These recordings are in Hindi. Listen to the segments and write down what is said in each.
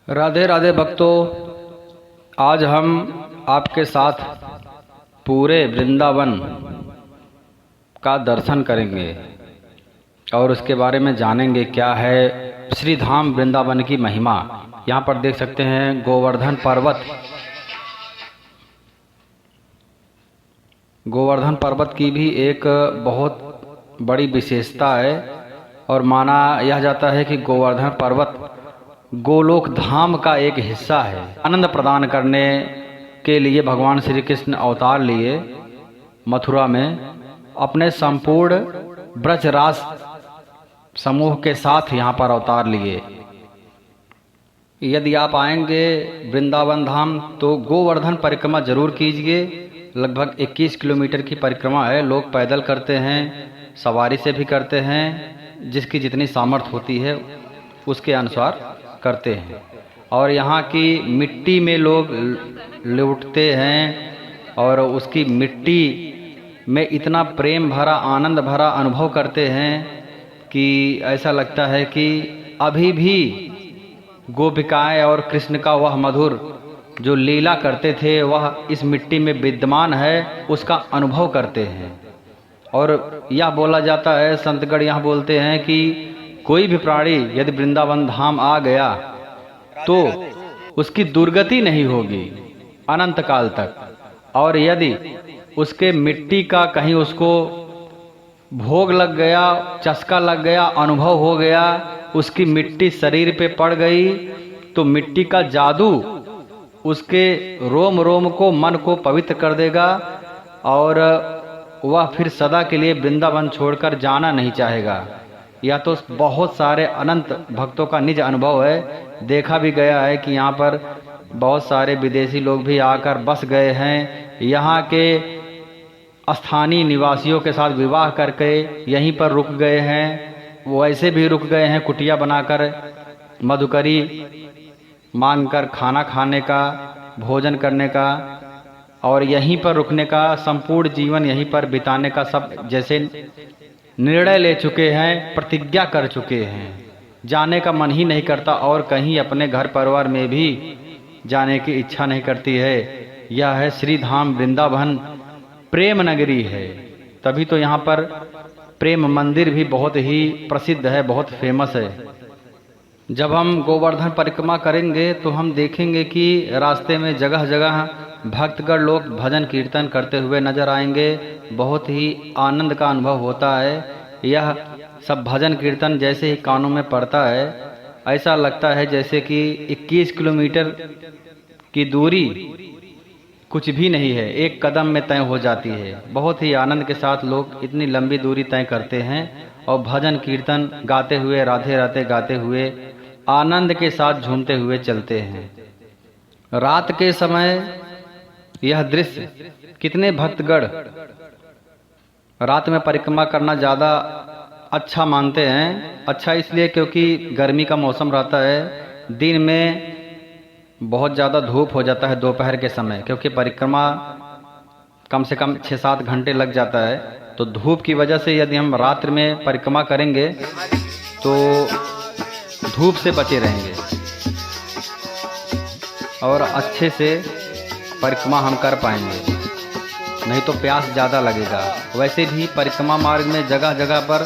राधे राधे भक्तों, आज हम आपके साथ पूरे वृंदावन का दर्शन करेंगे और उसके बारे में जानेंगे क्या है श्री धाम वृंदावन की महिमा। यहाँ पर देख सकते हैं गोवर्धन पर्वत। गोवर्धन पर्वत की भी एक बहुत बड़ी विशेषता है और माना यह जाता है कि गोवर्धन पर्वत गोलोक धाम का एक हिस्सा है। आनंद प्रदान करने के लिए भगवान श्री कृष्ण अवतार लिए मथुरा में अपने संपूर्ण ब्रजराज समूह के साथ यहाँ पर अवतार लिए। यदि आप आएंगे वृंदावन धाम तो गोवर्धन परिक्रमा जरूर कीजिए। लगभग 21 किलोमीटर की परिक्रमा है। लोग पैदल करते हैं, सवारी से भी करते हैं, जिसकी जितनी सामर्थ्य होती है उसके अनुसार करते हैं। और यहाँ की मिट्टी में लोग लुटते हैं और उसकी मिट्टी में इतना प्रेम भरा, आनंद भरा अनुभव करते हैं कि ऐसा लगता है कि अभी भी गोपिकाएं और कृष्ण का वह मधुर जो लीला करते थे वह इस मिट्टी में विद्यमान है, उसका अनुभव करते हैं। और यह बोला जाता है, संतगण यह बोलते हैं कि कोई भी प्राणी यदि वृंदावन धाम आ गया तो उसकी दुर्गति नहीं होगी अनंत काल तक। और यदि उसके मिट्टी का कहीं उसको भोग लग गया, चस्का लग गया, अनुभव हो गया, उसकी मिट्टी शरीर पे पड़ गई तो मिट्टी का जादू उसके रोम रोम को, मन को पवित्र कर देगा और वह फिर सदा के लिए वृंदावन छोड़कर जाना नहीं चाहेगा। यह तो बहुत सारे अनंत भक्तों का निज अनुभव है। देखा भी गया है कि यहाँ पर बहुत सारे विदेशी लोग भी आकर बस गए हैं। यहाँ के स्थानीय निवासियों के साथ विवाह करके यहीं पर रुक गए हैं। वो ऐसे भी रुक गए हैं कुटिया बनाकर, मधुकरी मांगकर खाना खाने का, भोजन करने का और यहीं पर रुकने का, संपूर्ण जीवन यहीं पर बिताने का सब जैसे निर्णय ले चुके हैं, प्रतिज्ञा कर चुके हैं। जाने का मन ही नहीं करता और कहीं अपने घर परिवार में भी जाने की इच्छा नहीं करती है। यह है श्री धाम वृंदावन, प्रेम नगरी है। तभी तो यहाँ पर प्रेम मंदिर भी बहुत ही प्रसिद्ध है, बहुत फेमस है। जब हम गोवर्धन परिक्रमा करेंगे तो हम देखेंगे कि रास्ते में जगह जगह भक्तगण लोग भजन कीर्तन करते हुए नजर आएंगे। बहुत ही आनंद का अनुभव होता है। यह सब भजन कीर्तन जैसे ही कानों में पड़ता है ऐसा लगता है जैसे कि 21 किलोमीटर की दूरी कुछ भी नहीं है, एक कदम में तय हो जाती है। बहुत ही आनंद के साथ लोग इतनी लंबी दूरी तय करते हैं और भजन कीर्तन गाते हुए, राधे राधे गाते हुए, आनंद के साथ झूमते हुए चलते हैं। रात के समय यह दृश्य, कितने भक्तगण रात में परिक्रमा करना ज़्यादा अच्छा मानते हैं। अच्छा इसलिए क्योंकि गर्मी का मौसम रहता है, दिन में बहुत ज़्यादा धूप हो जाता है दोपहर के समय, क्योंकि परिक्रमा कम से कम 6-7 घंटे लग जाता है। तो धूप की वजह से यदि हम रात्रि में परिक्रमा करेंगे तो धूप से बचे रहेंगे और अच्छे से परिक्रमा हम कर पाएंगे, नहीं तो प्यास ज़्यादा लगेगा। वैसे भी परिक्रमा मार्ग में जगह जगह पर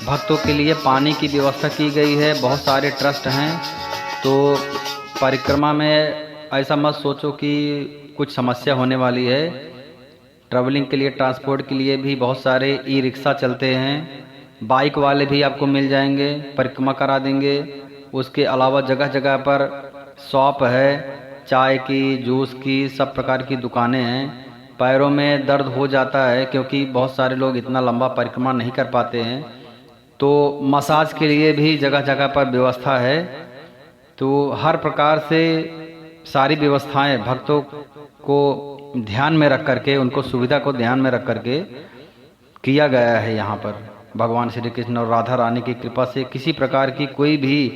भक्तों के लिए पानी की व्यवस्था की गई है। बहुत सारे ट्रस्ट हैं। तो परिक्रमा में ऐसा मत सोचो कि कुछ समस्या होने वाली है। ट्रैवलिंग के लिए, ट्रांसपोर्ट के लिए भी बहुत सारे ई रिक्शा चलते हैं, बाइक वाले भी आपको मिल जाएंगे, परिक्रमा करा देंगे। उसके अलावा जगह जगह पर शॉप है, चाय की, जूस की, सब प्रकार की दुकानें हैं। पैरों में दर्द हो जाता है क्योंकि बहुत सारे लोग इतना लंबा परिक्रमा नहीं कर पाते हैं, तो मसाज के लिए भी जगह जगह पर व्यवस्था है। तो हर प्रकार से सारी व्यवस्थाएं भक्तों को ध्यान में रख करके, उनको सुविधा को ध्यान में रख करके किया गया है। यहाँ पर भगवान श्री कृष्ण और राधा रानी की कृपा से किसी प्रकार की कोई भी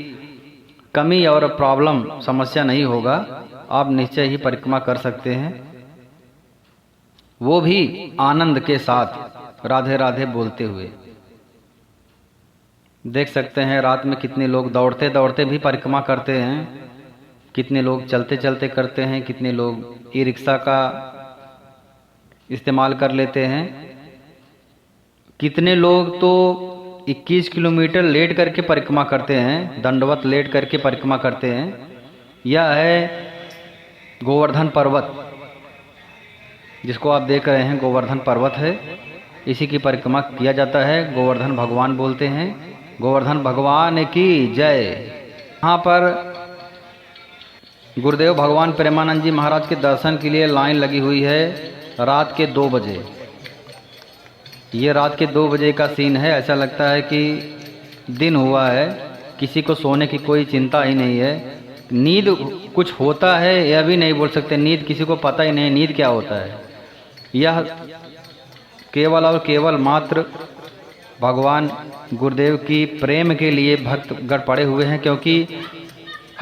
कमी और प्रॉब्लम, समस्या नहीं होगा। आप निश्चय ही परिक्रमा कर सकते हैं, वो भी आनंद के साथ, राधे राधे बोलते हुए। देख सकते हैं रात में कितने लोग दौड़ते दौड़ते भी परिक्रमा करते हैं। कितने लोग चलते चलते करते हैं, कितने लोग ई रिक्शा का इस्तेमाल कर लेते हैं, कितने लोग तो 21 किलोमीटर लेट करके परिक्रमा करते हैं, दंडवत लेट करके परिक्रमा करते हैं। यह है गोवर्धन पर्वत, जिसको आप देख रहे हैं, गोवर्धन पर्वत है। इसी की परिक्रमा किया जाता है, गोवर्धन भगवान बोलते हैं। गोवर्धन भगवान की जय। यहाँ पर गुरुदेव भगवान प्रेमानंद जी महाराज के दर्शन के लिए लाइन लगी हुई है रात के 2 बजे। ये रात के 2 बजे का सीन है। ऐसा लगता है कि दिन हुआ है, किसी को सोने की कोई चिंता ही नहीं है। नींद कुछ होता है यह भी नहीं बोल सकते, नींद किसी को पता ही नहीं नींद क्या होता है। यह केवल और केवल मात्र भगवान गुरुदेव की प्रेम के लिए भक्तगण पड़े हुए हैं, क्योंकि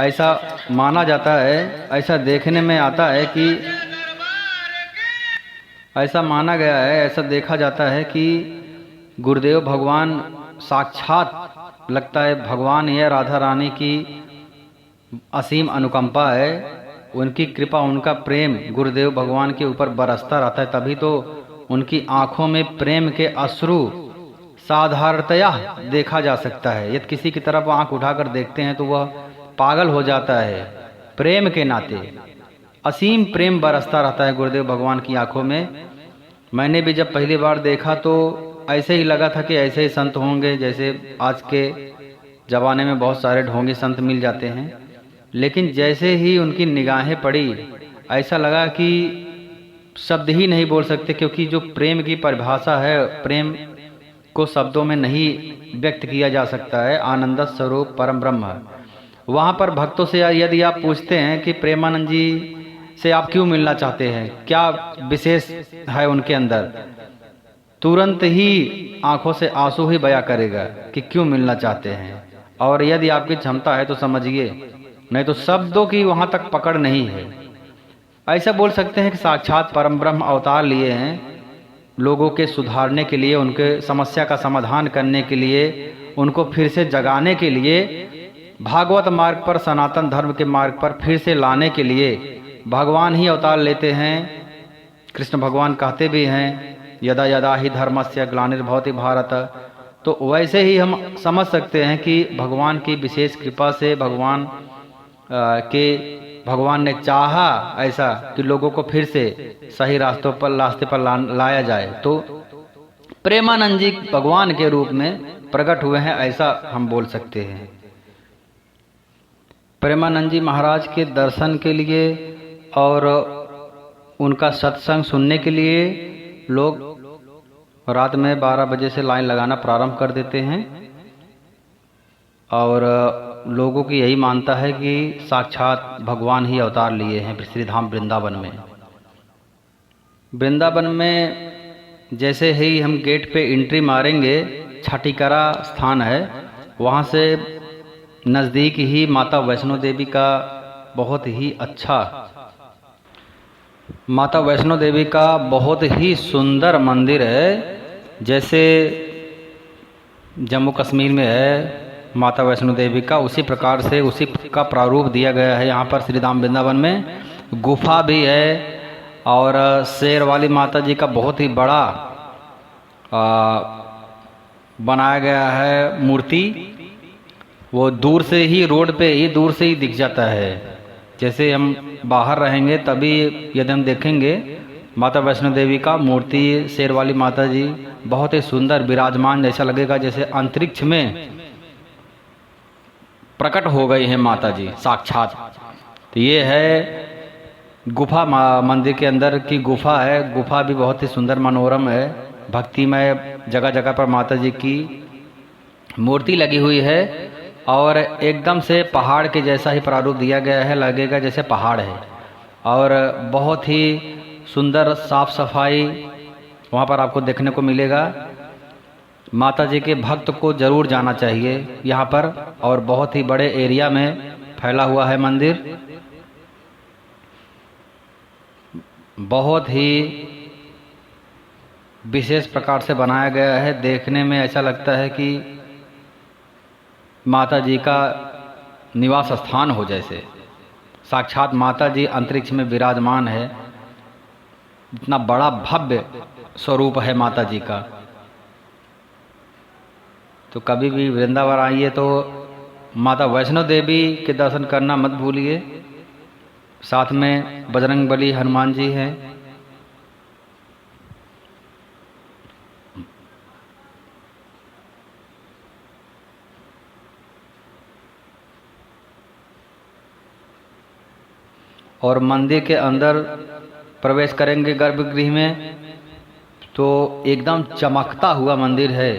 ऐसा माना जाता है, ऐसा देखने में आता है कि ऐसा माना गया है, ऐसा देखा जाता है कि गुरुदेव भगवान साक्षात लगता है भगवान या राधा रानी की असीम अनुकंपा है। उनकी कृपा, उनका प्रेम गुरुदेव भगवान के ऊपर बरसता रहता है, तभी तो उनकी आंखों में प्रेम के अश्रु साधारणतया देखा जा सकता है। यदि किसी की तरफ आंख उठाकर देखते हैं तो वह पागल हो जाता है। प्रेम के नाते असीम प्रेम बरसता रहता है गुरुदेव भगवान की आंखों में। मैंने भी जब पहली बार देखा तो ऐसे ही लगा था कि ऐसे ही संत होंगे जैसे आज के ज़माने में बहुत सारे ढोंगी संत मिल जाते हैं, लेकिन जैसे ही उनकी निगाहें पड़ी ऐसा लगा कि शब्द ही नहीं बोल सकते, क्योंकि जो प्रेम की परिभाषा है, प्रेम को शब्दों में नहीं व्यक्त किया जा सकता है। आनंद स्वरूप परम ब्रह्म। वहाँ पर भक्तों से यदि आप पूछते हैं कि प्रेमानंद जी से आप क्यों मिलना चाहते हैं, क्या विशेष है उनके अंदर, तुरंत ही आंखों से आंसू ही बया करेगा कि क्यों मिलना चाहते हैं। और यदि आपकी क्षमता है तो समझिए, नहीं तो शब्दों की वहाँ तक पकड़ नहीं है। ऐसा बोल सकते हैं कि साक्षात परम ब्रह्म अवतार लिए हैं लोगों के सुधारने के लिए, उनके समस्या का समाधान करने के लिए, उनको फिर से जगाने के लिए, भागवत मार्ग पर, सनातन धर्म के मार्ग पर फिर से लाने के लिए भगवान ही अवतार लेते हैं। कृष्ण भगवान कहते भी हैं यदा यदा ही धर्मस्य ग्लानिर्भवति भारत। तो वैसे ही हम समझ सकते हैं कि भगवान की विशेष कृपा से भगवान ने चाहा ऐसा कि लोगों को फिर से सही रास्ते पर लाया जाए, तो प्रेमानंद जी भगवान के रूप में प्रकट हुए हैं, ऐसा हम बोल सकते हैं। प्रेमानंद जी महाराज के दर्शन के लिए और उनका सत्संग सुनने के लिए लोग रात में 12 बजे से लाइन लगाना प्रारंभ कर देते हैं। और लोगों की यही मानता है कि साक्षात भगवान ही अवतार लिए हैं श्रीधाम वृंदावन में। वृंदावन में जैसे ही हम गेट पे एंट्री मारेंगे, छठीकरा स्थान है, वहाँ से नज़दीक ही माता वैष्णो देवी का बहुत ही सुंदर मंदिर है। जैसे जम्मू कश्मीर में है माता वैष्णो देवी का, उसी प्रकार से उसी का प्रारूप दिया गया है यहाँ पर श्रीधाम वृंदावन में। गुफा भी है और शेर वाली माता जी का बहुत ही बड़ा बनाया गया है मूर्ति। वो दूर से ही, रोड पे ही दूर से ही दिख जाता है। जैसे हम बाहर रहेंगे तभी यदि हम देखेंगे माता वैष्णो देवी का मूर्ति, शेर वाली माता जी बहुत ही सुंदर विराजमान, जैसा लगेगा जैसे अंतरिक्ष में प्रकट हो गई है माता जी साक्षात। तो ये है गुफा, मंदिर के अंदर की गुफा है। गुफा भी बहुत ही सुंदर मनोरम है, भक्तिमय, जगह जगह पर माता जी की मूर्ति लगी हुई है और एकदम से पहाड़ के जैसा ही प्रारूप दिया गया है, लगेगा जैसे पहाड़ है। और बहुत ही सुंदर साफ सफाई वहाँ पर आपको देखने को मिलेगा। माता जी के भक्त को जरूर जाना चाहिए यहाँ पर, और बहुत ही बड़े एरिया में फैला हुआ है मंदिर। बहुत ही विशेष प्रकार से बनाया गया है। देखने में ऐसा लगता है कि माता जी का निवास स्थान हो जैसे। साक्षात माता जी अंतरिक्ष में विराजमान है। इतना बड़ा भव्य स्वरूप है माता जी का। तो कभी भी वृंदावन आइए तो माता वैष्णो देवी के दर्शन करना मत भूलिए। साथ में बजरंगबली हनुमान जी हैं। और मंदिर के अंदर प्रवेश करेंगे गर्भगृह में तो एकदम चमकता हुआ मंदिर है।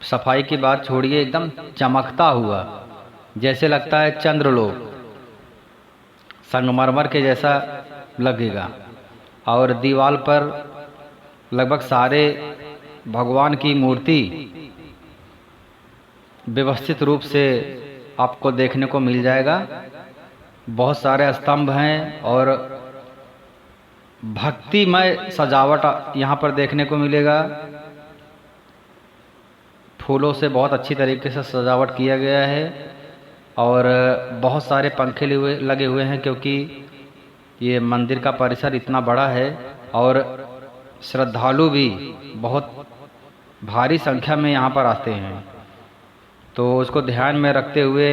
सफाई की बात छोड़िए, एकदम चमकता हुआ, जैसे लगता है चंद्रलोक, संगमरमर के जैसा लगेगा। और दीवार पर लगभग सारे भगवान की मूर्ति व्यवस्थित रूप से आपको देखने को मिल जाएगा। बहुत सारे स्तंभ हैं और भक्तिमय सजावट यहाँ पर देखने को मिलेगा। फूलों से बहुत अच्छी तरीके से सजावट किया गया है और बहुत सारे पंखे लगे हुए हैं, क्योंकि ये मंदिर का परिसर इतना बड़ा है और श्रद्धालु भी बहुत भारी संख्या में यहाँ पर आते हैं। तो उसको ध्यान में रखते हुए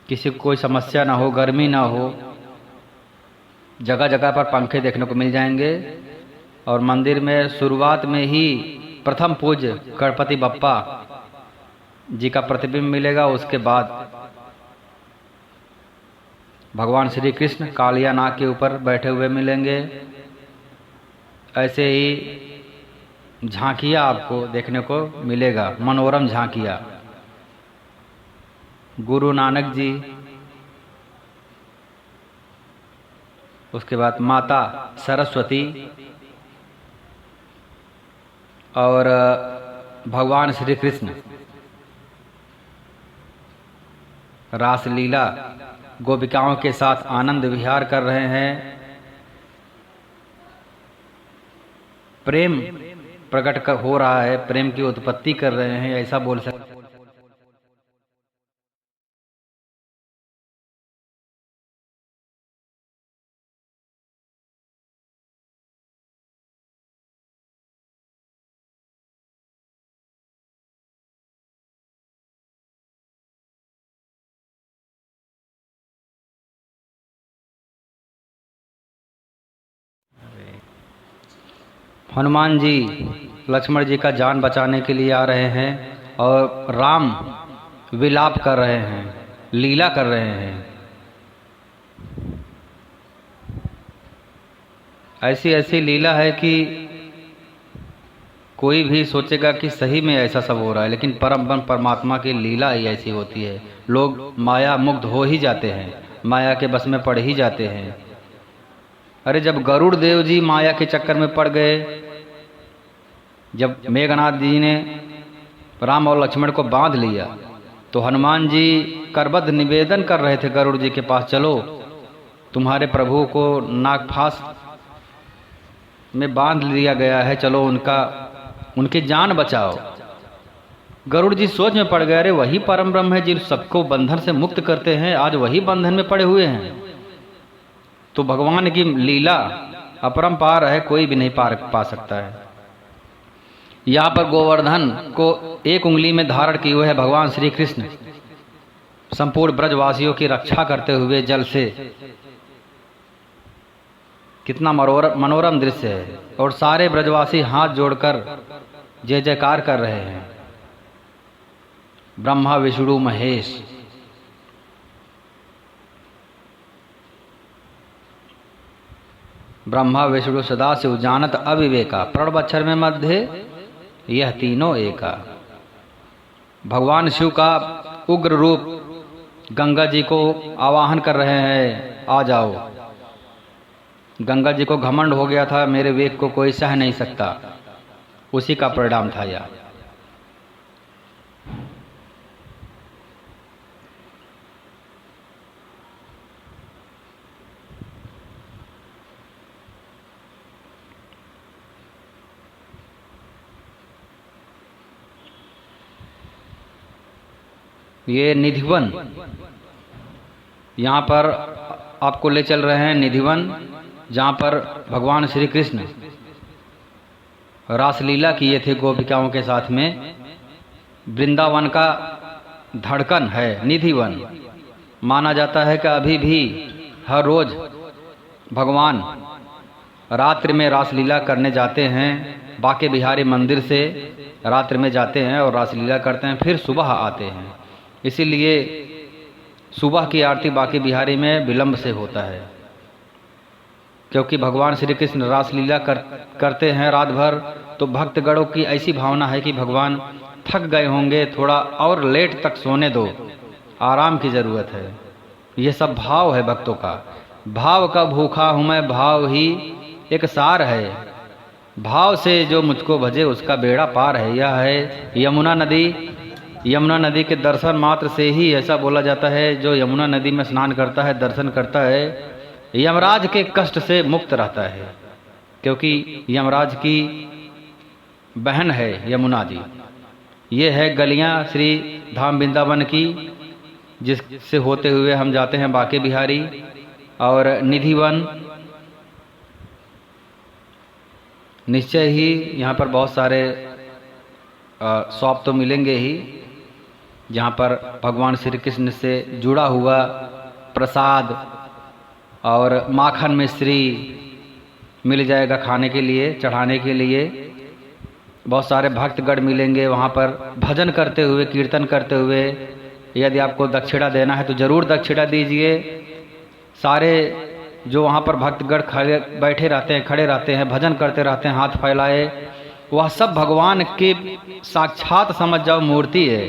किसी को कोई समस्या ना हो, गर्मी ना हो, जगह जगह पर पंखे देखने को मिल जाएंगे। और मंदिर में शुरुआत में ही प्रथम पूज्य गणपति बप्पा जी का प्रतिबिंब मिलेगा। उसके बाद भगवान श्री कृष्ण कालिया नाग के ऊपर बैठे हुए मिलेंगे। ऐसे ही झांकियाँ आपको देखने को मिलेगा, मनोरम झांकियाँ। गुरु नानक जी, उसके बाद माता सरस्वती और भगवान श्री कृष्ण रासलीला गोपिकाओं के साथ आनंद विहार कर रहे हैं। प्रेम प्रकट हो रहा है, प्रेम की उत्पत्ति कर रहे हैं, ऐसा बोल सकते हैं। हनुमान जी लक्ष्मण जी का जान बचाने के लिए आ रहे हैं और राम विलाप कर रहे हैं, लीला कर रहे हैं। ऐसी ऐसी लीला है कि कोई भी सोचेगा कि सही में ऐसा सब हो रहा है, लेकिन परमात्मा की लीला ही ऐसी होती है। लोग माया मुग्ध हो ही जाते हैं, माया के बस में पड़ ही जाते हैं। अरे जब गरुड़ देव जी माया के चक्कर में पड़ गए, जब मेघनाथ जी ने राम और लक्ष्मण को बांध लिया, तो हनुमान जी करबद्ध निवेदन कर रहे थे गरुड़ जी के पास, चलो तुम्हारे प्रभु को नागफास में बांध लिया गया है, चलो उनकी जान बचाओ। गरुड़ जी सोच में पड़ गए, अरे वही परम ब्रह्म है जिन सबको बंधन से मुक्त करते हैं, आज वही बंधन में पड़े हुए हैं। तो भगवान की लीला अपरंपार है, कोई भी नहीं पा सकता है। यहाँ पर गोवर्धन को एक उंगली में धारण किए हुए है भगवान श्री कृष्ण, संपूर्ण ब्रजवासियों की रक्षा करते हुए जल से। कितना मनोरम दृश्य है। और सारे ब्रजवासी हाथ जोड़कर जय जयकार कर रहे हैं। ब्रह्मा विष्णु महेश, ब्रह्मा विष्णु सदा शिव जानत अविवेका, प्रणव अक्षर में मध्य यह तीनों एका। भगवान शिव का उग्र रूप गंगा जी को आवाहन कर रहे हैं, आ जाओ। गंगा जी को घमंड हो गया था, मेरे वेग को कोई सह नहीं सकता, उसी का परिणाम था यह। ये निधिवन यहाँ पर आपको ले चल रहे हैं निधिवन, जहाँ पर भगवान श्री कृष्ण रासलीला किए थे गोपिकाओं के साथ में। वृंदावन का धड़कन है निधिवन। माना जाता है कि अभी भी हर रोज भगवान रात्रि में रासलीला करने जाते हैं। बांके बिहारी मंदिर से रात्रि में जाते हैं और रासलीला करते हैं, फिर सुबह आते हैं। इसीलिए सुबह की आरती बांके बिहारी में विलंब से होता है, क्योंकि भगवान श्री कृष्ण रासलीला करते हैं रात भर। तो भक्तगणों की ऐसी भावना है कि भगवान थक गए होंगे, थोड़ा और लेट तक सोने दो, आराम की ज़रूरत है। ये सब भाव है भक्तों का। भाव का भूखा हूँ मैं, भाव ही एक सार है। भाव से जो मुझको भजे उसका बेड़ा पार है। यह है यमुना नदी। यमुना नदी के दर्शन मात्र से ही, ऐसा बोला जाता है, जो यमुना नदी में स्नान करता है, दर्शन करता है, यमराज के कष्ट से मुक्त रहता है। क्योंकि यमराज की बहन है यमुना जी। ये है गलियां श्री धाम वृंदावन की, जिससे होते हुए हम जाते हैं बांके बिहारी और निधिवन। निश्चय ही यहाँ पर बहुत सारे शॉप तो मिलेंगे ही, जहाँ पर भगवान श्री कृष्ण से जुड़ा हुआ प्रसाद और माखन मिश्री मिल जाएगा खाने के लिए, चढ़ाने के लिए। बहुत सारे भक्तगण मिलेंगे वहाँ पर भजन करते हुए, कीर्तन करते हुए। यदि आपको दक्षिणा देना है तो ज़रूर दक्षिणा दीजिए। सारे जो वहाँ पर भक्तगण बैठे रहते हैं, खड़े रहते हैं, भजन करते रहते हैं हाथ फैलाए, वह सब भगवान के साक्षात समझ जाओ मूर्ति है।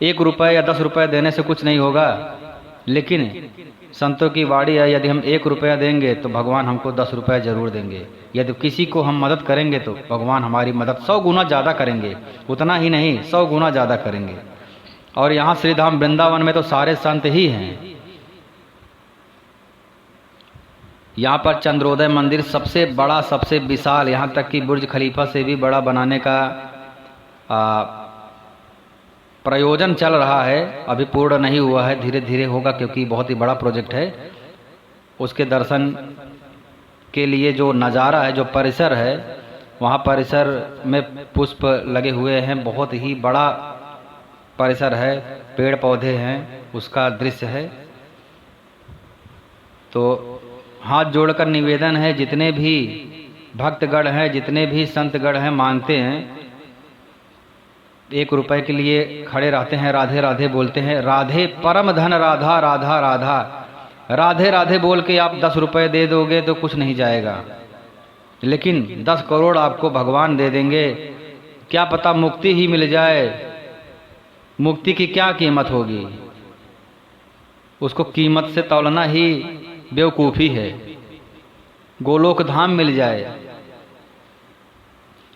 1 रुपये या 10 रुपये देने से कुछ नहीं होगा, लेकिन संतों की वाणी है, यदि हम 1 रुपया देंगे तो भगवान हमको 10 रुपये जरूर देंगे। यदि किसी को हम मदद करेंगे तो भगवान हमारी मदद 100 गुना ज़्यादा करेंगे। उतना ही नहीं, 100 गुना ज़्यादा करेंगे। और यहाँ श्रीधाम वृंदावन में तो सारे संत ही हैं। यहाँ पर चंद्रोदय मंदिर सबसे बड़ा, सबसे विशाल, यहाँ तक कि बुर्ज खलीफा से भी बड़ा बनाने का प्रयोजन चल रहा है। अभी पूर्ण नहीं हुआ है, धीरे धीरे होगा, क्योंकि बहुत ही बड़ा प्रोजेक्ट है। उसके दर्शन के लिए जो नज़ारा है, जो परिसर है, वहाँ परिसर में पुष्प लगे हुए हैं। बहुत ही बड़ा परिसर है, पेड़ पौधे हैं, उसका दृश्य है। तो हाथ जोड़कर निवेदन है, जितने भी भक्तगण हैं, जितने भी संतगण हैं, मांगते हैं, 1 रुपए के लिए खड़े रहते हैं, राधे राधे बोलते हैं। राधे परम धन राधा राधा राधा, राधे राधे बोल के आप 10 रुपए दे दोगे तो कुछ नहीं जाएगा, लेकिन 10 करोड़ आपको भगवान दे देंगे। क्या पता मुक्ति ही मिल जाए। मुक्ति की क्या कीमत होगी, उसको कीमत से तौलना ही बेवकूफ़ी है। गोलोक धाम मिल जाए,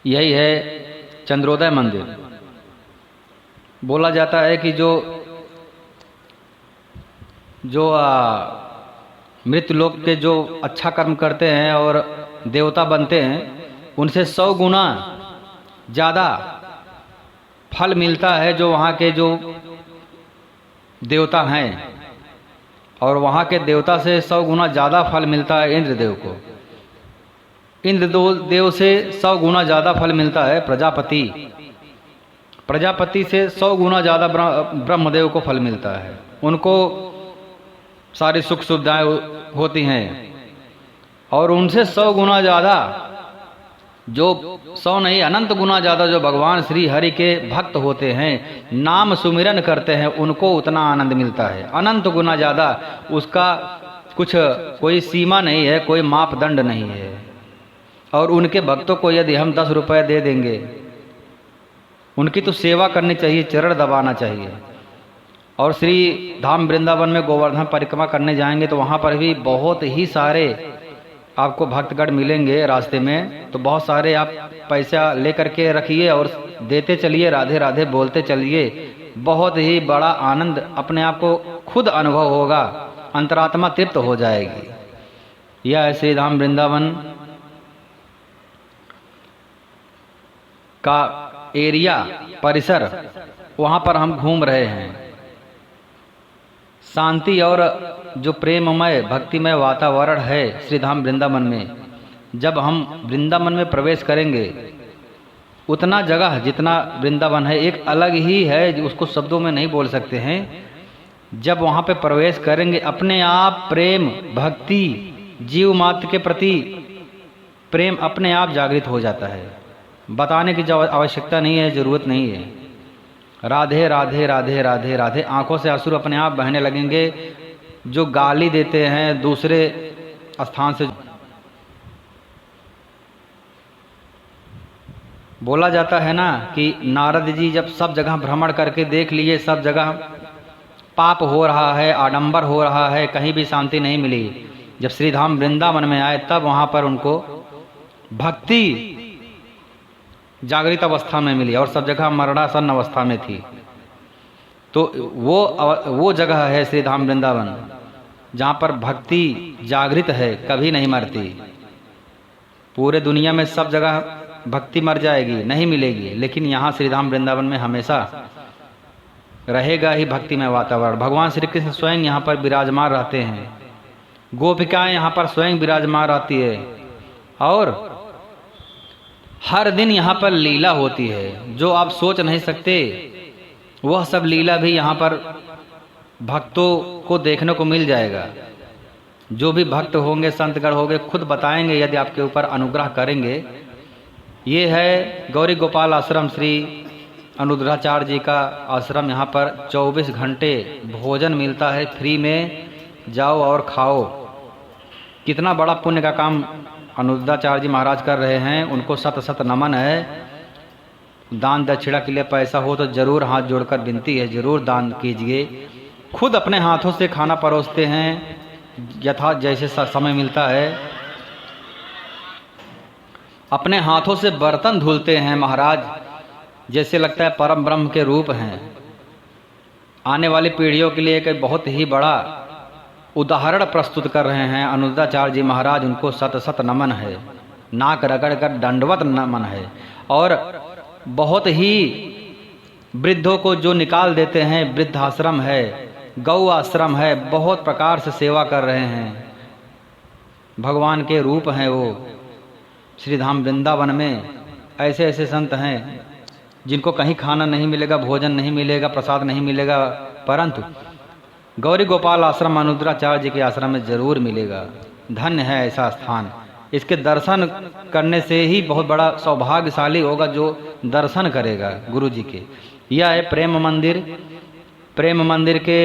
यही है चंद्रोदय मंदिर। बोला जाता है कि जो मृत लोग के जो अच्छा कर्म करते हैं और देवता बनते हैं, उनसे 100 गुना ज़्यादा फल मिलता है जो वहाँ के जो देवता हैं। और वहाँ के देवता से 100 गुना ज़्यादा फल मिलता है इंद्रदेव को। इंद्रदेव से 100 गुना ज़्यादा फल मिलता है प्रजापति। प्रजापति से 100 गुना ज़्यादा ब्रह्मदेव को फल मिलता है। उनको सारी सुख सुविधाएं होती हैं। और उनसे 100 गुना ज़्यादा, जो 100 नहीं अनंत गुना ज़्यादा जो भगवान श्री हरि के भक्त होते हैं, नाम सुमिरन करते हैं, उनको उतना आनंद मिलता है। अनंत गुना ज़्यादा, उसका कुछ कोई सीमा नहीं है, कोई मापदंड नहीं है। और उनके भक्तों को यदि हम 10 रुपये दे देंगे, उनकी तो सेवा करनी चाहिए, चरण दबाना चाहिए। और श्री धाम वृंदावन में गोवर्धन परिक्रमा करने जाएंगे तो वहाँ पर भी बहुत ही सारे आपको भक्तगण मिलेंगे रास्ते में। तो बहुत सारे आप पैसा लेकर के रखिए और देते चलिए, राधे राधे बोलते चलिए। बहुत ही बड़ा आनंद अपने आप को खुद अनुभव होगा, अंतरात्मा तृप्त हो जाएगी। यह है श्री धाम वृंदावन का एरिया, परिसर, वहाँ पर हम घूम रहे हैं। शांति और जो प्रेममय भक्तिमय वातावरण है श्री धाम वृंदावन में, जब हम वृंदावन में प्रवेश करेंगे, उतना जगह जितना वृंदावन है एक अलग ही है, उसको शब्दों में नहीं बोल सकते हैं। जब वहाँ पे प्रवेश करेंगे अपने आप प्रेम भक्ति जीव मात्र के प्रति प्रेम अपने आप जागृत हो जाता है। बताने की आवश्यकता नहीं है, ज़रूरत नहीं है। राधे राधे राधे राधे राधे, आंखों से आंसू अपने आप बहने लगेंगे। जो गाली देते हैं दूसरे स्थान से, बोला जाता है ना कि नारद जी जब सब जगह भ्रमण करके देख लिए, सब जगह पाप हो रहा है, आडंबर हो रहा है, कहीं भी शांति नहीं मिली। जब श्री धाम वृंदावन में आए तब वहाँ पर उनको भक्ति जागृत अवस्था में मिली और सब जगह मरणासन अवस्था में थी। तो वो जगह है श्री धाम वृंदावन जहाँ पर भक्ति जागृत है, कभी नहीं मरती। पूरे दुनिया में सब जगह भक्ति मर जाएगी, नहीं मिलेगी, लेकिन यहाँ श्री धाम वृंदावन में हमेशा रहेगा ही भक्तिमय वातावरण। भगवान श्री कृष्ण स्वयं यहाँ पर विराजमान रहते हैं, गोपिकाएं यहाँ पर स्वयं विराजमान रहती है और हर दिन यहाँ पर लीला होती है जो आप सोच नहीं सकते। वह सब लीला भी यहाँ पर भक्तों को देखने को मिल जाएगा। जो भी भक्त होंगे, संतगण होंगे, खुद बताएंगे यदि आपके ऊपर अनुग्रह करेंगे। ये है गौरी गोपाल आश्रम, श्री अनुरुद्धाचार्य जी का आश्रम। यहाँ पर 24 घंटे भोजन मिलता है फ्री में, जाओ और खाओ। कितना बड़ा पुण्य का काम अनुरुद्धाचार्य जी महाराज कर रहे हैं, उनको शत शत नमन है। दान दक्षिणा के लिए पैसा हो तो जरूर हाथ जोड़कर विनती है, जरूर दान कीजिए। खुद अपने हाथों से खाना परोसते हैं यथा जैसे समय मिलता है, अपने हाथों से बर्तन धुलते हैं महाराज, जैसे लगता है परम ब्रह्म के रूप हैं। आने वाली पीढ़ियों के लिए एक बहुत ही बड़ा उदाहरण प्रस्तुत कर रहे हैं अनुरुद्धाचार्य जी महाराज। उनको शत शत नमन है, नाक रगड़ कर दंडवत नमन है। और बहुत ही वृद्धों को जो निकाल देते हैं, वृद्धाश्रम है, गौ आश्रम है, बहुत प्रकार से सेवा कर रहे हैं। भगवान के रूप हैं वो। श्री धाम वृंदावन में ऐसे ऐसे संत हैं जिनको कहीं खाना नहीं मिलेगा, भोजन नहीं मिलेगा, प्रसाद नहीं मिलेगा, परंतु गौरी गोपाल आश्रम अनुरुद्धाचार्य जी के आश्रम में जरूर मिलेगा। धन्य है ऐसा स्थान। इसके दर्शन करने से ही बहुत बड़ा सौभाग्यशाली होगा जो दर्शन करेगा गुरु जी के। यह है प्रेम मंदिर। प्रेम मंदिर के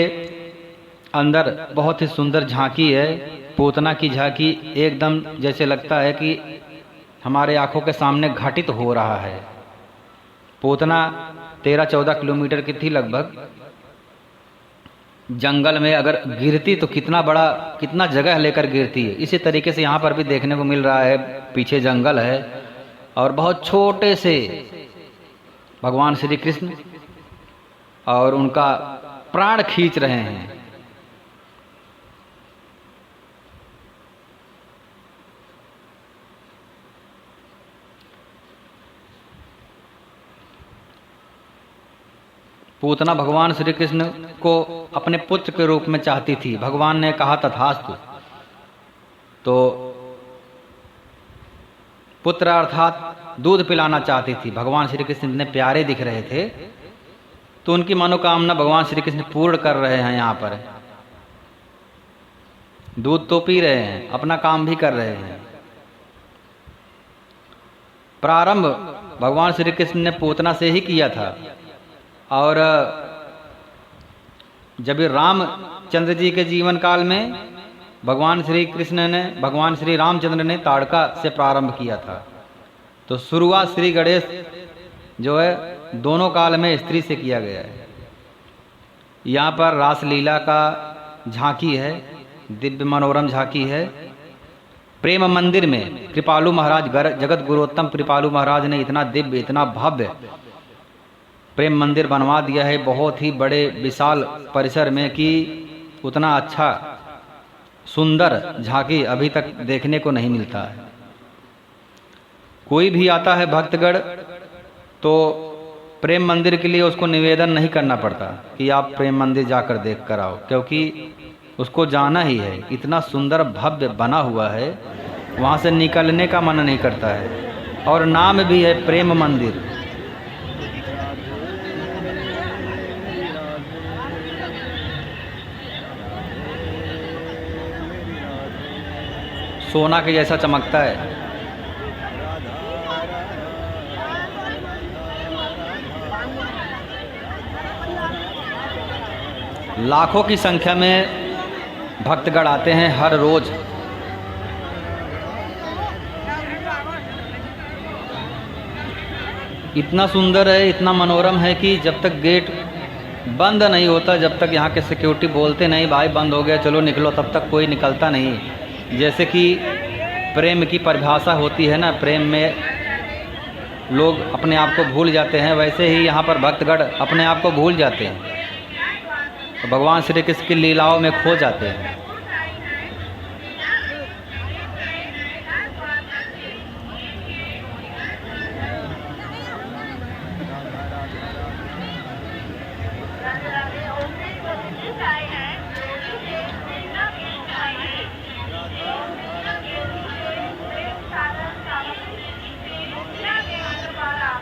अंदर बहुत ही सुंदर झांकी है, पूतना की झांकी। एकदम जैसे लगता है कि हमारे आंखों के सामने घटित हो रहा है। पूतना 13-14 किलोमीटर की थी लगभग। जंगल में अगर गिरती तो कितना जगह लेकर गिरती है। इसी तरीके से यहाँ पर भी देखने को मिल रहा है। पीछे जंगल है और बहुत छोटे से भगवान श्री कृष्ण और उनका प्राण खींच रहे हैं। पूतना भगवान श्री कृष्ण को अपने पुत्र के रूप में चाहती थी। भगवान ने कहा तथास्तु। तो पुत्र अर्थात दूध पिलाना चाहती थी। भगवान श्री कृष्ण इतने प्यारे दिख रहे थे तो उनकी मनोकामना भगवान श्री कृष्ण पूर्ण कर रहे हैं। यहाँ पर दूध तो पी रहे हैं, अपना काम भी कर रहे हैं। प्रारंभ भगवान श्री कृष्ण ने पूतना से ही किया था और जब रामचंद्र जी के जीवन काल में भगवान श्री रामचंद्र ने ताड़का से प्रारंभ किया था। तो शुरुआत श्री गणेश जो है दोनों काल में स्त्री से किया गया है। यहाँ पर रासलीला का झांकी है, दिव्य मनोरम झांकी है। प्रेम मंदिर में कृपालु महाराज, जगत गुरोत्तम कृपालु महाराज ने इतना दिव्य इतना भव्य प्रेम मंदिर बनवा दिया है, बहुत ही बड़े विशाल परिसर में, कि उतना अच्छा सुंदर झांकी अभी तक देखने को नहीं मिलता है। कोई भी आता है भक्तगण तो प्रेम मंदिर के लिए उसको निवेदन नहीं करना पड़ता कि आप प्रेम मंदिर जाकर देख कर आओ, क्योंकि उसको जाना ही है। इतना सुंदर भव्य बना हुआ है, वहाँ से निकलने का मन नहीं करता है। और नाम भी है प्रेम मंदिर। सोना के जैसा चमकता है। लाखों की संख्या में भक्तगण आते हैं हर रोज। इतना सुंदर है, इतना मनोरम है कि जब तक गेट बंद नहीं होता, जब तक यहाँ के सिक्योरिटी बोलते नहीं भाई बंद हो गया चलो निकलो, तब तक कोई निकलता नहीं। जैसे कि प्रेम की परिभाषा होती है ना, प्रेम में लोग अपने आप को भूल जाते हैं, वैसे ही यहाँ पर भक्तगण अपने आप को भूल जाते हैं, भगवान श्री कृष्ण की लीलाओं में खो जाते हैं।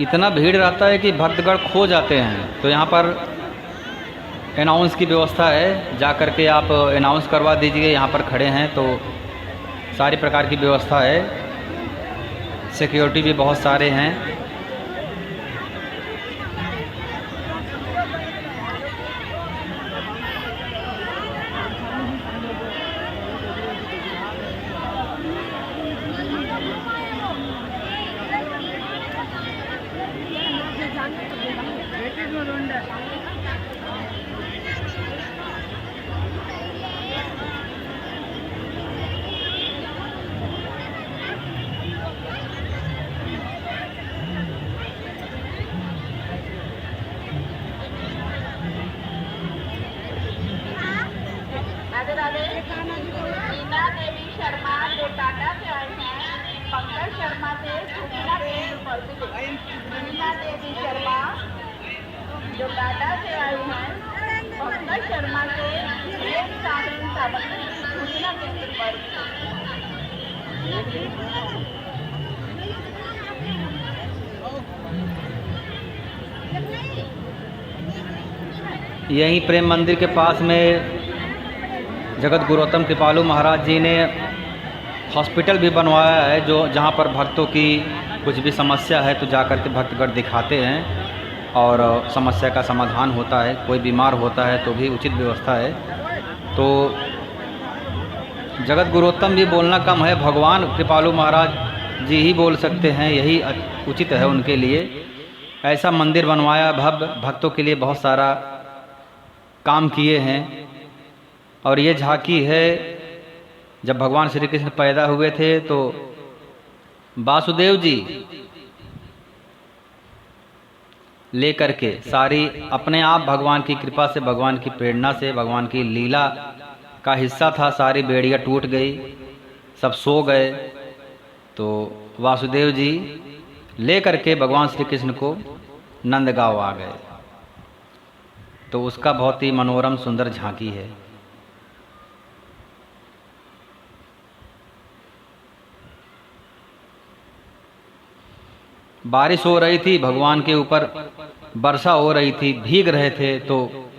इतना भीड़ रहता है कि भक्तगण खो जाते हैं। तो यहाँ पर अनाउंस की व्यवस्था है, जा कर के आप अनाउंस करवा दीजिए, यहाँ पर खड़े हैं तो सारी प्रकार की व्यवस्था है। सिक्योरिटी भी बहुत सारे हैं। मीना देवी शर्मा जो टाटा से आई हैं, पंकज शर्मा से सूचना केंद्र पर से। मीना देवी शर्मा जो टाटा से आई हैं, पंकज शर्मा से एक साधन सामग्री सूचना केंद्र पर। यहीं प्रेम मंदिर के पास में जगत गुरुत्तम कृपालु महाराज जी ने हॉस्पिटल भी बनवाया है, जो जहाँ पर भक्तों की कुछ भी समस्या है तो जा कर के भक्तगण दिखाते हैं और समस्या का समाधान होता है। कोई बीमार होता है तो भी उचित व्यवस्था है। तो जगत गुरुत्तम भी बोलना कम है, भगवान कृपालु महाराज जी ही बोल सकते हैं, यही उचित है उनके लिए। ऐसा मंदिर बनवाया भव्य, भक्तों के लिए बहुत सारा काम किए हैं। और ये झांकी है, जब भगवान श्री कृष्ण पैदा हुए थे तो वासुदेव जी लेकर के सारी अपने आप भगवान की कृपा से, भगवान की प्रेरणा से, भगवान की लीला का हिस्सा था, सारी बेड़ियाँ टूट गई, सब सो गए। तो वासुदेव जी लेकर के भगवान श्री कृष्ण को नंदगांव आ गए। तो उसका बहुत ही मनोरम सुंदर झांकी है। बारिश हो रही थी, भगवान के ऊपर वर्षा हो रही थी, भीग रहे थे, तो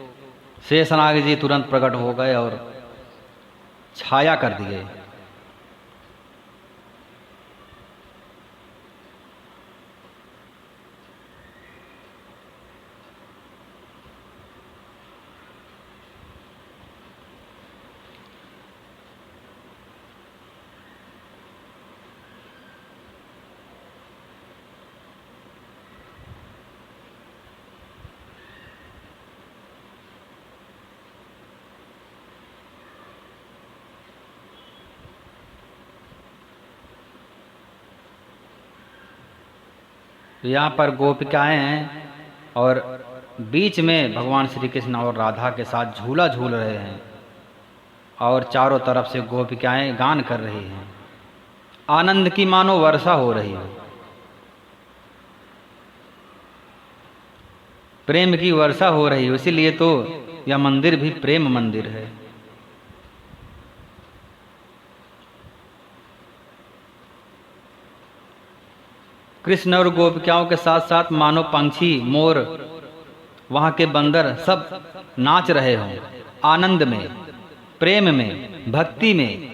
शेषनाग जी तुरंत प्रकट हो गए और छाया कर दिए। यहाँ पर गोपिकाएं हैं और बीच में भगवान श्री कृष्ण और राधा के साथ झूला झूल रहे हैं और चारों तरफ से गोपिकाएं गान कर रही हैं। आनंद की मानो वर्षा हो रही है। प्रेम की वर्षा हो रही है, इसीलिए तो यह मंदिर भी प्रेम मंदिर है। कृष्ण और गोपिकाओं के साथ साथ मानो पंछी, मोर, वहां के बंदर सब नाच रहे हों आनंद में, प्रेम में, भक्ति में।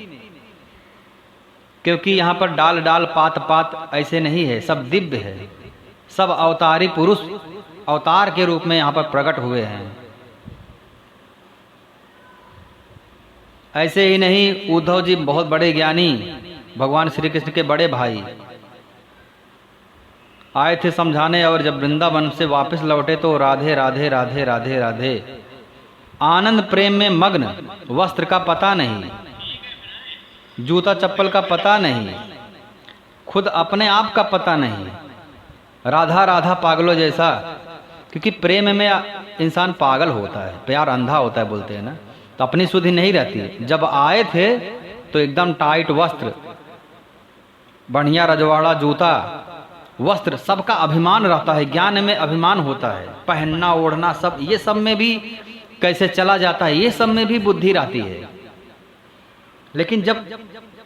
क्योंकि यहाँ पर डाल डाल पात पात ऐसे नहीं है, सब दिव्य है, सब अवतारी पुरुष अवतार के रूप में यहाँ पर प्रकट हुए हैं। ऐसे ही नहीं, उद्धव जी बहुत बड़े ज्ञानी, भगवान श्री कृष्ण के बड़े भाई आए थे समझाने, और जब वृंदावन से वापस लौटे तो राधे राधे राधे राधे राधे, आनंद प्रेम में मग्न, वस्त्र का पता नहीं, जूता चप्पल का पता नहीं, खुद अपने आप का पता नहीं, राधा राधा पागलों जैसा। क्योंकि प्रेम में इंसान पागल होता है, प्यार अंधा होता है बोलते हैं ना, तो अपनी सुधि नहीं रहती। जब आए थे तो एकदम टाइट वस्त्र, बढ़िया रजवाड़ा जूता, वस्त्र, सबका अभिमान रहता है, ज्ञान में अभिमान होता है, पहनना ओढ़ना सब, ये सब में भी कैसे चला जाता है, ये सब में भी बुद्धि रहती है। लेकिन जब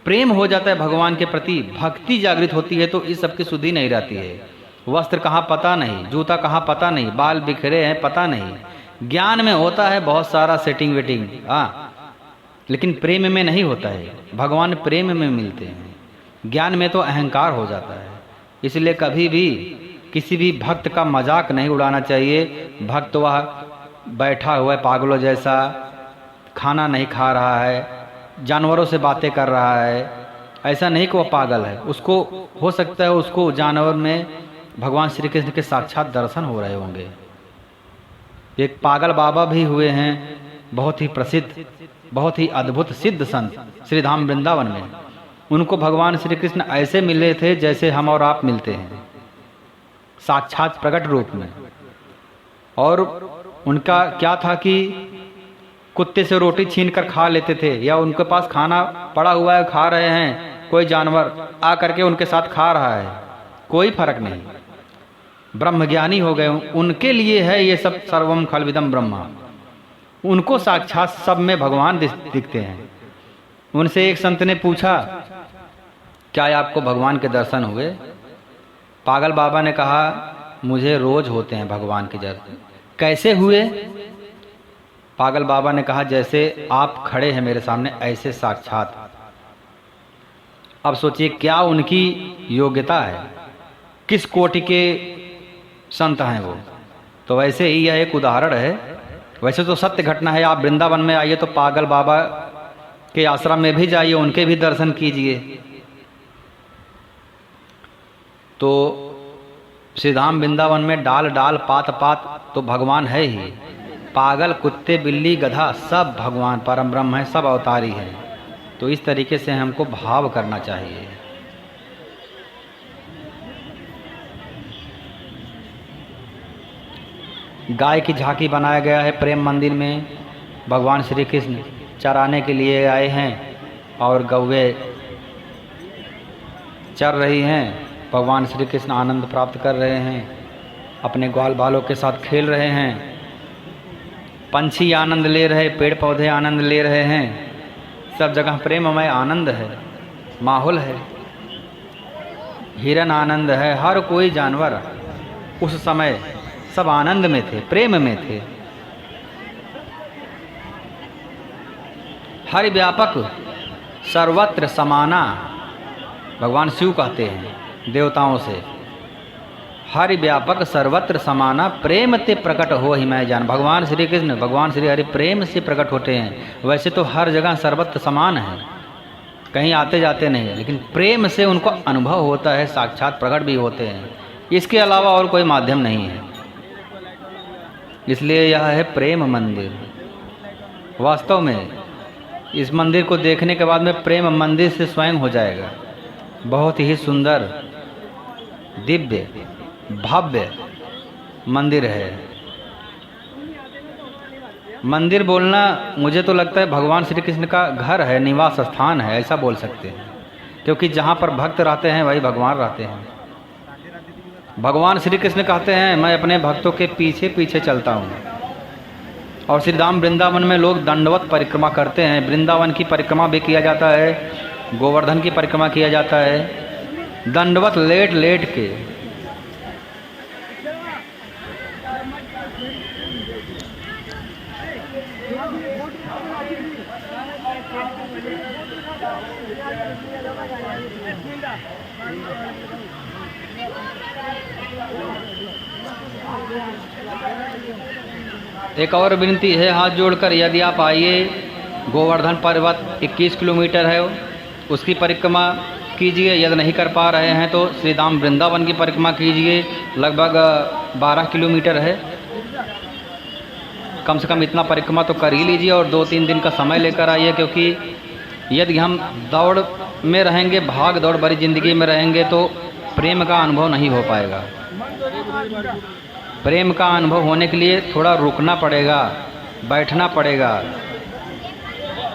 प्रेम हो जाता है भगवान के प्रति, भक्ति जागृत होती है, तो इस सब की सुधि नहीं रहती है। वस्त्र कहाँ पता नहीं, जूता कहाँ पता नहीं, बाल बिखरे हैं पता नहीं। ज्ञान में होता है बहुत सारा सेटिंग वेटिंग, लेकिन प्रेम में नहीं होता है। भगवान प्रेम में मिलते हैं, ज्ञान में तो अहंकार हो जाता है। इसलिए कभी भी किसी भी भक्त का मजाक नहीं उड़ाना चाहिए। भक्त वह बैठा हुआ है पागलों जैसा, खाना नहीं खा रहा है, जानवरों से बातें कर रहा है, ऐसा नहीं कि वह पागल है। उसको हो सकता है उसको जानवर में भगवान श्री कृष्ण के साक्षात दर्शन हो रहे होंगे। एक पागल बाबा भी हुए हैं, बहुत ही प्रसिद्ध, बहुत ही अद्भुत सिद्ध संत श्रीधाम वृंदावन में। उनको भगवान श्री कृष्ण ऐसे मिले थे जैसे हम और आप मिलते हैं, साक्षात प्रकट रूप में। और उनका क्या था कि कुत्ते से रोटी छीन कर खा लेते थे, या उनके पास खाना पड़ा हुआ है खा रहे हैं, कोई जानवर आ करके उनके साथ खा रहा है, कोई फर्क नहीं, ब्रह्मज्ञानी हो गए। उनके लिए है ये सब, सर्वम खलविदम ब्रह्मा। उनको साक्षात सब में भगवान दिखते हैं। उनसे एक संत ने पूछा, क्या आपको भगवान के दर्शन हुए? पागल बाबा ने कहा, मुझे रोज होते हैं भगवान के दर्शन। कैसे हुए? पागल बाबा ने कहा, जैसे आप खड़े हैं मेरे सामने ऐसे साक्षात। अब सोचिए क्या उनकी योग्यता है, किस कोटि के संत हैं वो। तो वैसे ही यह एक उदाहरण है। वैसे तो सत्य घटना है। आप वृंदावन में आइए तो पागल बाबा के आश्रम में भी जाइए, उनके भी दर्शन कीजिए। तो श्रीधाम वृंदावन में डाल डाल पात पात तो भगवान है ही। पागल, कुत्ते, बिल्ली, गधा सब भगवान परम ब्रह्म है, सब अवतारी हैं। तो इस तरीके से हमको भाव करना चाहिए। गाय की झांकी बनाया गया है प्रेम मंदिर में। भगवान श्री कृष्ण चराने के लिए आए हैं और गौवे चर रही हैं। भगवान श्री कृष्ण आनंद प्राप्त कर रहे हैं, अपने ग्वाल बालों के साथ खेल रहे हैं। पंछी आनंद ले रहे, पेड़ पौधे आनंद ले रहे हैं। सब जगह प्रेममय आनंद है, माहौल है। हिरन आनंद है, हर कोई जानवर उस समय सब आनंद में थे, प्रेम में थे। हरि व्यापक सर्वत्र समाना, भगवान शिव कहते हैं देवताओं से, हरि व्यापक सर्वत्र समाना, प्रेम ते प्रकट हो ही मैं जान। भगवान श्री कृष्ण, भगवान श्री हरि प्रेम से प्रकट होते हैं। वैसे तो हर जगह सर्वत्र समान है, कहीं आते जाते नहीं है, लेकिन प्रेम से उनको अनुभव होता है, साक्षात प्रकट भी होते हैं। इसके अलावा और कोई माध्यम नहीं है। इसलिए यह है प्रेम मंदिर। वास्तव में इस मंदिर को देखने के बाद में प्रेम मंदिर से स्वयं हो जाएगा। बहुत ही सुंदर, दिव्य, भव्य मंदिर है। मंदिर बोलना मुझे तो लगता है भगवान श्री कृष्ण का घर है, निवास स्थान है, ऐसा बोल सकते हैं। क्योंकि जहाँ पर भक्त रहते हैं वही भगवान रहते हैं। भगवान श्री कृष्ण कहते हैं मैं अपने भक्तों के पीछे पीछे चलता हूँ। और श्री धाम वृंदावन में लोग दंडवत परिक्रमा करते हैं। वृंदावन की परिक्रमा भी किया जाता है, गोवर्धन की परिक्रमा किया जाता है, दंडवत लेट लेट के। एक और विनती है हाथ जोड़कर, यदि आप आइए, गोवर्धन पर्वत 21 किलोमीटर है, उसकी परिक्रमा कीजिए। यदि नहीं कर पा रहे हैं तो श्री धाम वृंदावन की परिक्रमा कीजिए, लगभग 12 किलोमीटर है। कम से कम इतना परिक्रमा तो कर ही लीजिए और 2-3 दिन का समय लेकर आइए, क्योंकि यदि हम दौड़ में रहेंगे, भाग दौड़ भरी ज़िंदगी में रहेंगे तो प्रेम का अनुभव नहीं हो पाएगा। प्रेम का अनुभव होने के लिए थोड़ा रुकना पड़ेगा, बैठना पड़ेगा,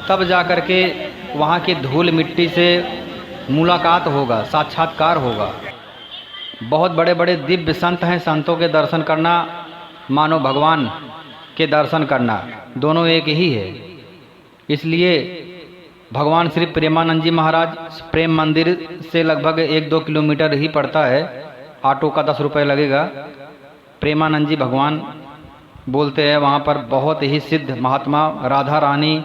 तब जा कर के वहाँ की धूल मिट्टी से मुलाकात होगा, साक्षात्कार होगा। बहुत बड़े बड़े दिव्य संत हैं, संतों के दर्शन करना मानो भगवान के दर्शन करना, दोनों एक ही है। इसलिए भगवान श्री प्रेमानंद जी महाराज प्रेम मंदिर से लगभग 1-2 किलोमीटर ही पड़ता है, ऑटो का 10 रुपये लगेगा। प्रेमानंद जी भगवान बोलते हैं, वहाँ पर बहुत ही सिद्ध महात्मा राधा रानी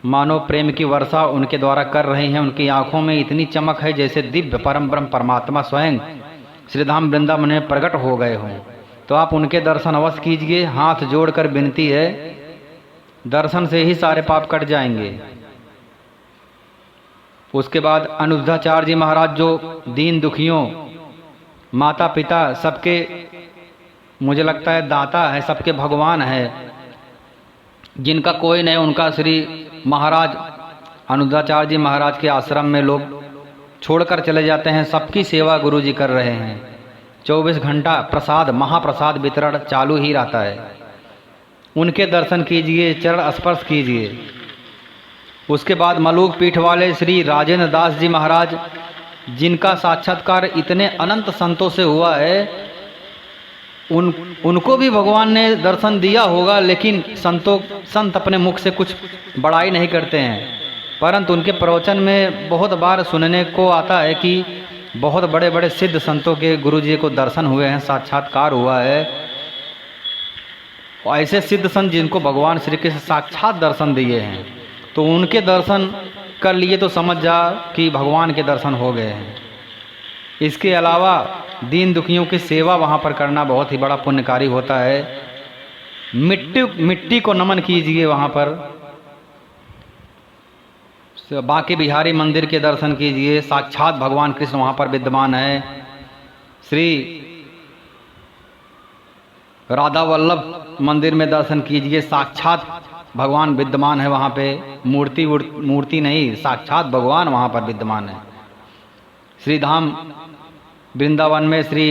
मानो प्रेम की वर्षा उनके द्वारा कर रही हैं। उनकी आंखों में इतनी चमक है जैसे दिव्य परम ब्रह्म परमात्मा स्वयं श्रीधाम वृंदावन में प्रकट हो गए हों। तो आप उनके दर्शन अवश्य कीजिए। हाथ जोड़कर विनती है, दर्शन से ही सारे पाप कट जाएंगे। उसके बाद अनुरुद्धाचार्य जी महाराज जो दीन दुखियों, माता पिता सबके, मुझे लगता है दाता है, सबके भगवान है, जिनका कोई नहीं, उनका श्री महाराज अनुरुद्धाचार्य जी महाराज के आश्रम में लोग छोड़कर चले जाते हैं। सबकी सेवा गुरु जी कर रहे हैं। 24 घंटा प्रसाद, महाप्रसाद वितरण चालू ही रहता है। उनके दर्शन कीजिए, चरण स्पर्श कीजिए। उसके बाद मलूक पीठ वाले श्री राजेंद्र दास जी महाराज, जिनका साक्षात्कार इतने अनंत संतों से हुआ है, उनको भी भगवान ने दर्शन दिया होगा, लेकिन संत अपने मुख से कुछ बड़ाई नहीं करते हैं, परंतु उनके प्रवचन में बहुत बार सुनने को आता है कि बहुत बड़े बड़े सिद्ध संतों के गुरु जी को दर्शन हुए हैं, साक्षात्कार हुआ है। ऐसे सिद्ध संत जिनको भगवान श्री कृष्ण साक्षात दर्शन दिए हैं, तो उनके दर्शन कर लिए तो समझ जा कि भगवान के दर्शन हो गए हैं। इसके अलावा दीन दुखियों की सेवा वहाँ पर करना बहुत ही बड़ा पुण्यकारी होता है। मिट्टी को नमन कीजिए वहाँ पर। बांके बिहारी मंदिर के दर्शन कीजिए, साक्षात भगवान कृष्ण वहाँ पर विद्यमान है। श्री राधा वल्लभ मंदिर में दर्शन कीजिए, साक्षात भगवान विद्यमान है वहाँ पे। मूर्ति नहीं, साक्षात भगवान वहाँ पर विद्यमान है। श्री धाम वृंदावन में श्री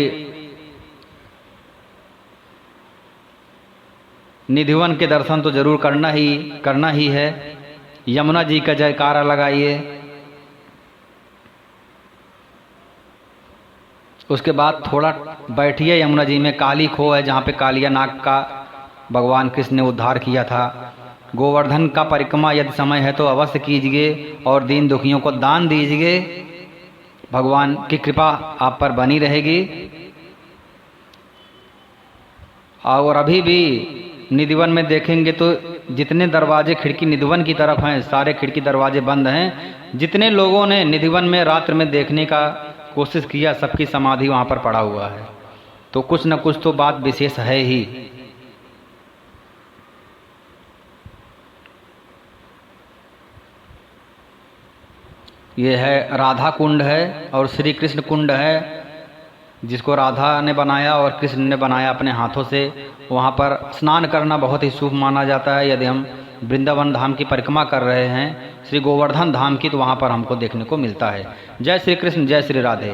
निधिवन के दर्शन तो जरूर करना ही है। यमुना जी का जयकारा लगाइए। उसके बाद थोड़ा बैठिए यमुना जी में। काली खो है जहाँ पे कालिया नाग का भगवान कृष्ण ने उद्धार किया था। गोवर्धन का परिक्रमा यदि समय है तो अवश्य कीजिए और दीन दुखियों को दान दीजिए। भगवान की कृपा आप पर बनी रहेगी। और अभी भी निधिवन में देखेंगे तो जितने दरवाजे खिड़की निधिवन की तरफ हैं, सारे खिड़की दरवाजे बंद हैं। जितने लोगों ने निधिवन में रात्र में देखने का कोशिश किया, सबकी समाधि वहाँ पर पड़ा हुआ है। तो कुछ न कुछ तो बात विशेष है ही। ये है राधा कुंड है और श्री कृष्ण कुंड है, जिसको राधा ने बनाया और कृष्ण ने बनाया अपने हाथों से। वहाँ पर स्नान करना बहुत ही शुभ माना जाता है। यदि हम वृंदावन धाम की परिक्रमा कर रहे हैं, श्री गोवर्धन धाम की, तो वहाँ पर हमको देखने को मिलता है। जय श्री कृष्ण, जय श्री राधे।